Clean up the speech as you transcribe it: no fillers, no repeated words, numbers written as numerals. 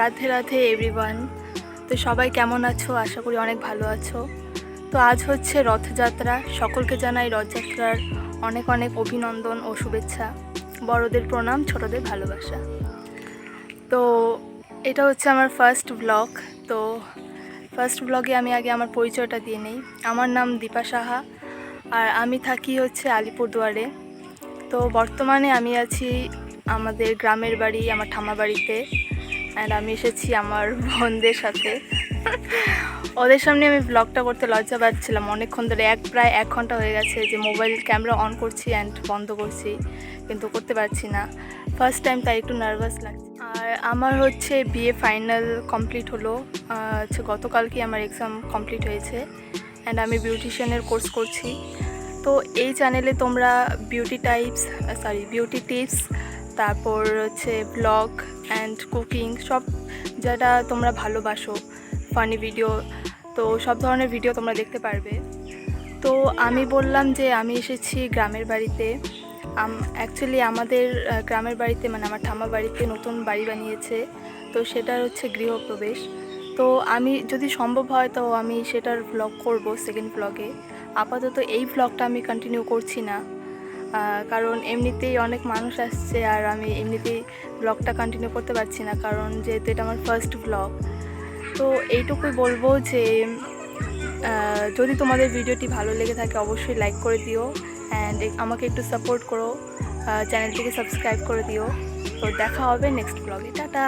Radhe Radhe everyone. তো সবাই কেমন আছো? আশা করি অনেক ভালো আছো। তো আজ হচ্ছে রথযাত্রা। সকলকে জানাই রথযাত্রার অনেক অনেক অভিনন্দন ও শুভেচ্ছা। বড়দের প্রণাম, ছোটদের ভালোবাসা। তো এটা হচ্ছে আমার ফার্স্ট ব্লগ। তো ফার্স্ট ব্লগে আমি আগে আমার পরিচয়টা দিয়ে নেই। আমার নাম দীপা সাহা, আর আমি থাকি হচ্ছে আলিপুরদুয়ারে। তো বর্তমানে আমি আছি আমাদের গ্রামের বাড়ি, আমার ঠাম্মা বাড়িতে। অ্যান্ড আমি এসেছি আমার বোনদের সাথে। ওদের সামনে আমি ব্লগটা করতে লজ্জা পাচ্ছিলাম অনেকক্ষণ ধরে, প্রায় 1 ঘন্টা হয়ে গেছে যে মোবাইল ক্যামেরা অন করছি অ্যান্ড বন্ধ করছি, কিন্তু করতে পারছি না। ফার্স্ট টাইম, তাই একটু নার্ভাস লাগছে। আর আমার হচ্ছে বিএ ফাইনাল কমপ্লিট হলো, হচ্ছে গতকালকে আমার এক্সাম কমপ্লিট হয়েছে। অ্যান্ড আমি বিউটিশিয়ানের কোর্স করছি। তো এই চ্যানেলে তোমরা বিউটি টিপস, তারপর হচ্ছে ব্লগ অ্যান্ড কুকিং, সব যেটা তোমরা ভালোবাসো, ফানি ভিডিও, তো সব ধরনের ভিডিও তোমরা দেখতে পারবে। তো আমি বললাম যে আমি এসেছি গ্রামের বাড়িতে। অ্যাকচুয়ালি আমাদের গ্রামের বাড়িতে, মানে আমার ঠাম্মা বাড়িতে নতুন বাড়ি বানিয়েছে, তো সেটার হচ্ছে গৃহপ্রবেশ। তো আমি যদি সম্ভব হয় তো আমি সেটার ব্লগ করব সেকেন্ড ব্লগে। আপাতত এই ব্লগটা আমি কন্টিনিউ করছি না, কারণ এমনিতেই অনেক মানুষ আসছে আর আমি এমনিতেই ব্লগটা কন্টিনিউ করতে পারছি না, কারণ যেহেতু এটা আমার ফার্স্ট ব্লগ। তো এইটুকুই বলবো যে যদি তোমাদের ভিডিওটি ভালো লেগে থাকে অবশ্যই লাইক করে দিও, অ্যান্ড আমাকে একটু সাপোর্ট করো, চ্যানেলটিকে সাবস্ক্রাইব করে দিও। তো দেখা হবে নেক্সট ব্লগে। টাটা।